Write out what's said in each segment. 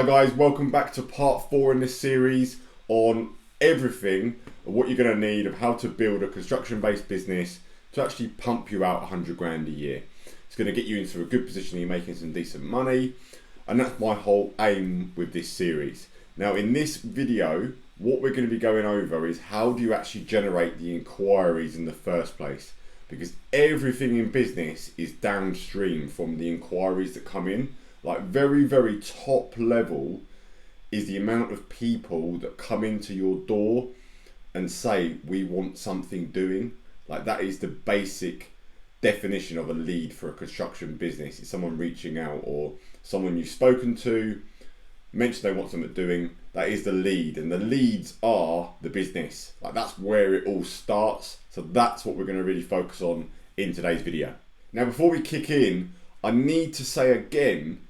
Hi guys, welcome back to part 4 in this series on everything of what you're going to need of how to build a construction based business to actually pump you out 100 grand a year. It's going to get you into a good position, you're making some decent money, and that's my whole aim with this series. Now in this video, what we're going to be going over is how do you actually generate the inquiries in the first place, because everything in business is downstream from the inquiries that come in. Like very top level is the amount of people that come into your door and say we want something doing. Like that is the basic definition of a lead for a construction business. It's someone reaching out or someone you've spoken to, mentioned they want something doing. That is the lead, and the leads are the business. Like that's where it all starts. So that's what we're going to really focus on in today's video. Now before we kick in, I need to say again,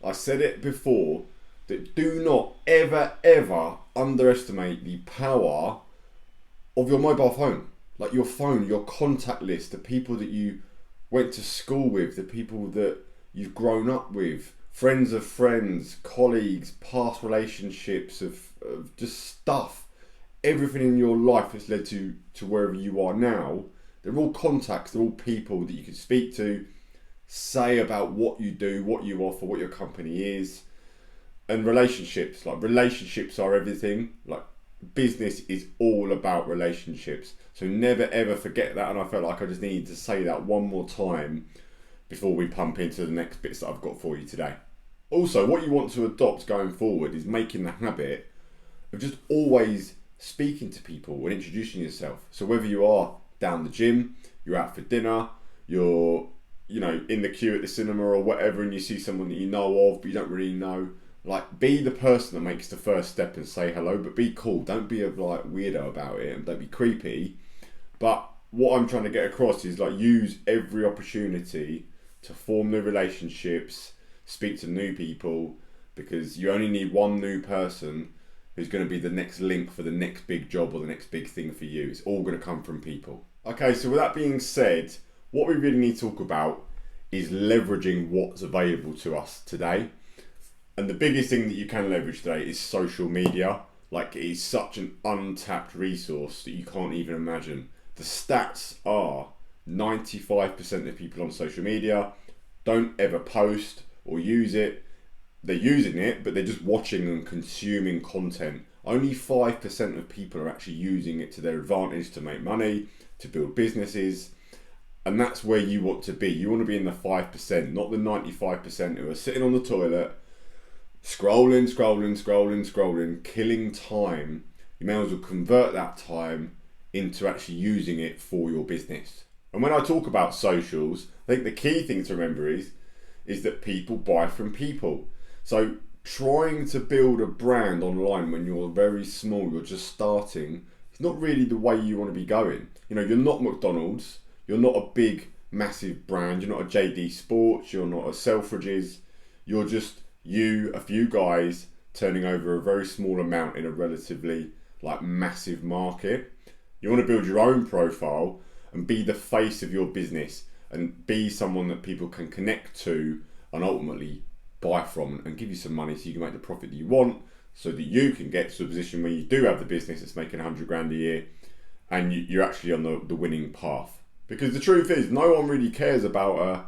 I said it before, that do not ever underestimate the power of your mobile phone. Like your phone, your contact list, the people that you went to school with, the people that you've grown up with, friends of friends, colleagues, past relationships of just stuff. Everything in your life that's led to wherever you are now, they're all contacts, they're all people that you can speak to, say about what you do, what you offer, what your company is. And relationships, like relationships are everything. Like business is all about relationships. So never ever forget that. And I felt like I just needed to say that one more time before we pump into the next bits that I've got for you today. Also, what you want to adopt going forward is making the habit of just always speaking to people and introducing yourself. So whether you are down the gym, you're out for dinner, you're in the queue at the cinema or whatever, and you see someone that you know of but you don't really know, like be the person that makes the first step and say hello, but be cool. Don't be a weirdo about it and don't be creepy. But what I'm trying to get across is use every opportunity to form new relationships, speak to new people, because you only need one new person who's going to be the next link for the next big job or the next big thing for you. It's all going to come from people. Okay, so with that being said, what we really need to talk about is leveraging what's available to us today. And the biggest thing that you can leverage today is social media. Like it is such an untapped resource that you can't even imagine. The stats are 95% of people on social media don't ever post or use it. They're using it, but they're just watching and consuming content. Only 5% of people are actually using it to their advantage to make money, to build businesses. And that's where you want to be. You want to be in the 5%, not the 95% who are sitting on the toilet, scrolling, killing time. You may as well convert that time into actually using it for your business. And when I talk about socials, I think the key thing to remember is that people buy from people. So trying to build a brand online when you're very small, you're just starting, it's not really the way you want to be going. You're not McDonald's. You're not a big, massive brand. You're not a JD Sports. You're not a Selfridges. You're just a few guys turning over a very small amount in a relatively massive market. You want to build your own profile and be the face of your business and be someone that people can connect to and ultimately buy from and give you some money so you can make the profit that you want, so that you can get to a position where you do have the business that's making 100 grand a year and you're actually on the winning path. Because the truth is, no one really cares about a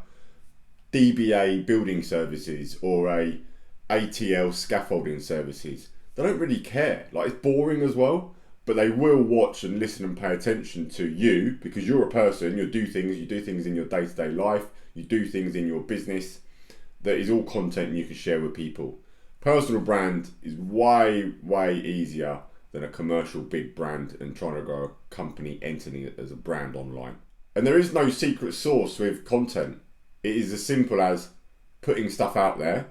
DBA building services or a ATL scaffolding services. They don't really care. It's boring as well, but they will watch and listen and pay attention to you because you're a person. You do things in your day-to-day life. You do things in your business that is all content you can share with people. Personal brand is way easier than a commercial big brand and trying to grow a company entity as a brand online. And there is no secret sauce with content. It is as simple as putting stuff out there,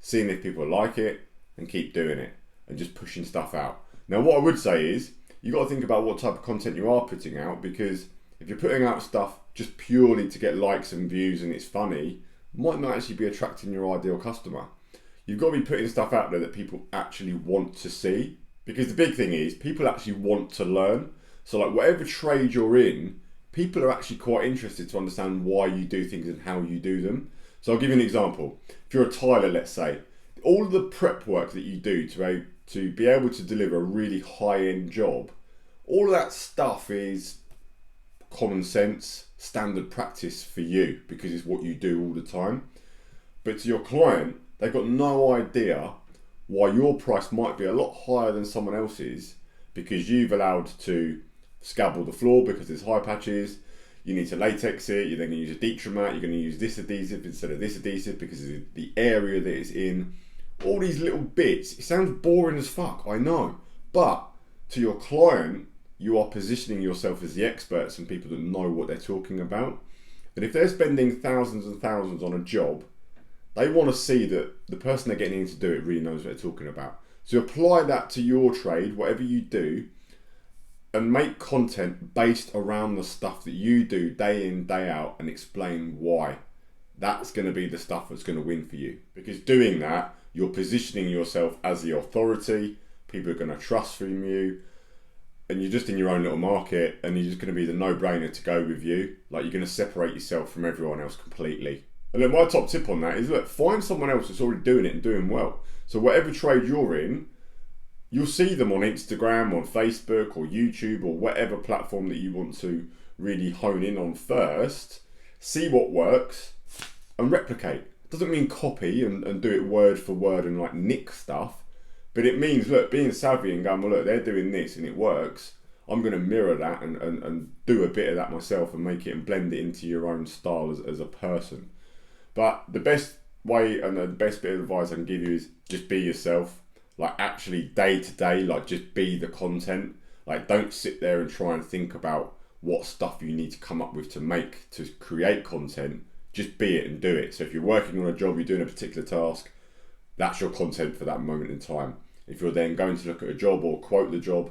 seeing if people like it, and keep doing it, and just pushing stuff out. Now, what I would say is, you've got to think about what type of content you are putting out, because if you're putting out stuff just purely to get likes and views and it's funny, it might not actually be attracting your ideal customer. You've got to be putting stuff out there that people actually want to see, because the big thing is, people actually want to learn. So whatever trade you're in, people are actually quite interested to understand why you do things and how you do them. So I'll give you an example. If you're a tiler, let's say, All of the prep work that you do to be able to deliver a really high-end job, all of that stuff is common sense, standard practice for you because it's what you do all the time. But to your client, they've got no idea why your price might be a lot higher than someone else's because you've allowed to scabble the floor because there's high patches. You need to latex it, you're then going to use a Detromat, you're going to use this adhesive instead of this adhesive because of the area that it's in. All these little bits, it sounds boring as fuck, I know. But to your client, you are positioning yourself as the experts and people that know what they're talking about. And if they're spending thousands and thousands on a job, they want to see that the person they're getting in to do it really knows what they're talking about. So apply that to your trade, whatever you do, and make content based around the stuff that you do day in, day out, and explain why. That's going to be the stuff that's going to win for you. Because doing that, you're positioning yourself as the authority, people are going to trust from you, and you're just in your own little market, and you're just going to be the no-brainer to go with you. Like, you're going to separate yourself from everyone else completely. And then my top tip on that is, look, find someone else that's already doing it and doing well. So whatever trade you're in, you'll see them on Instagram, on Facebook, or YouTube, or whatever platform that you want to really hone in on first. See what works and replicate. Doesn't mean copy and do it word for word and like nick stuff, but it means, look, being savvy and going, well, look, they're doing this and it works. I'm going to mirror that and do a bit of that myself and make it and blend it into your own style as a person. But the best way and the best bit of advice I can give you is just be yourself. Like, actually day to day, like, just be the content. Like, don't sit there and try and think about what stuff you need to come up with to create content. Just be it and do it. So if you're working on a job, you're doing a particular task, that's your content for that moment in time. If you're then going to look at a job or quote the job,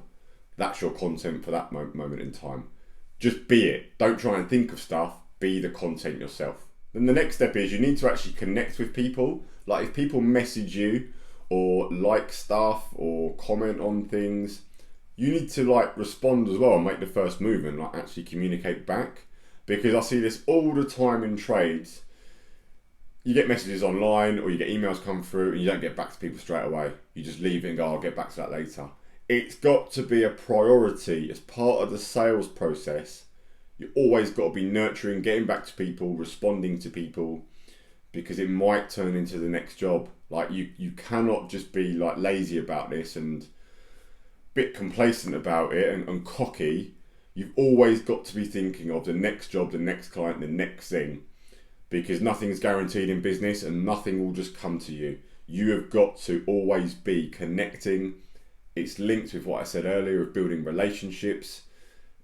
that's your content for that moment in time. Just be it. Don't try and think of stuff. Be the content yourself. Then the next step is you need to actually connect with people. Like, if people message you or like stuff or comment on things, you need to like respond as well and make the first move and like actually communicate back. Because I see this all the time in trades. You get messages online or you get emails come through and you don't get back to people straight away. You just leave it and go, I'll get back to that later. It's got to be a priority as part of the sales process. You always got to be nurturing, getting back to people, responding to people, because it might turn into the next job. Like, you cannot just be like lazy about this and a bit complacent about it and cocky. You've always got to be thinking of the next job, the next client, the next thing, because nothing's guaranteed in business and nothing will just come to you. You have got to always be connecting. It's linked with what I said earlier of building relationships.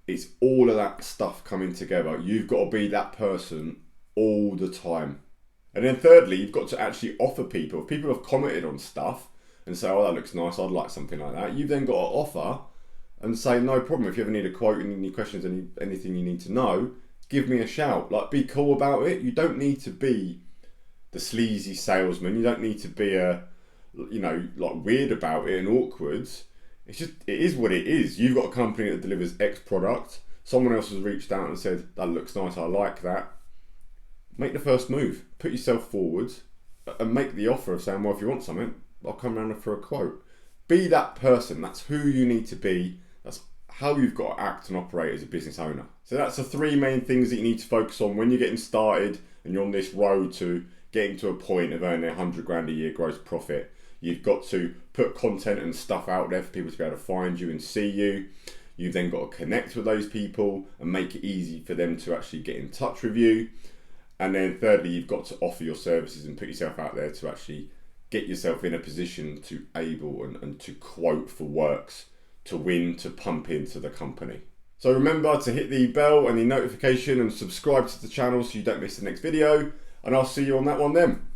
It's all of that stuff coming together. You've got to be that person all the time. And then thirdly, you've got to actually offer people. If people have commented on stuff and say, oh, that looks nice, I'd like something like that, you've then got to offer and say, no problem, if you ever need a quote, any questions, anything you need to know, give me a shout. Like, be cool about it. You don't need to be the sleazy salesman. You don't need to be like weird about it and awkward. It's just, it is what it is. You've got a company that delivers X product. Someone else has reached out and said, that looks nice, I like that. Make the first move. Put yourself forward and make the offer of saying, well, if you want something, I'll come round for a quote. Be that person. That's who you need to be. That's how you've got to act and operate as a business owner. So that's the three main things that you need to focus on when you're getting started and you're on this road to getting to a point of earning 100 grand a year gross profit. You've got to put content and stuff out there for people to be able to find you and see you. You've then got to connect with those people and make it easy for them to actually get in touch with you. And then thirdly, you've got to offer your services and put yourself out there to actually get yourself in a position to able and to quote for works, to win, to pump into the company. So remember to hit the bell and the notification and subscribe to the channel so you don't miss the next video. And I'll see you on that one then.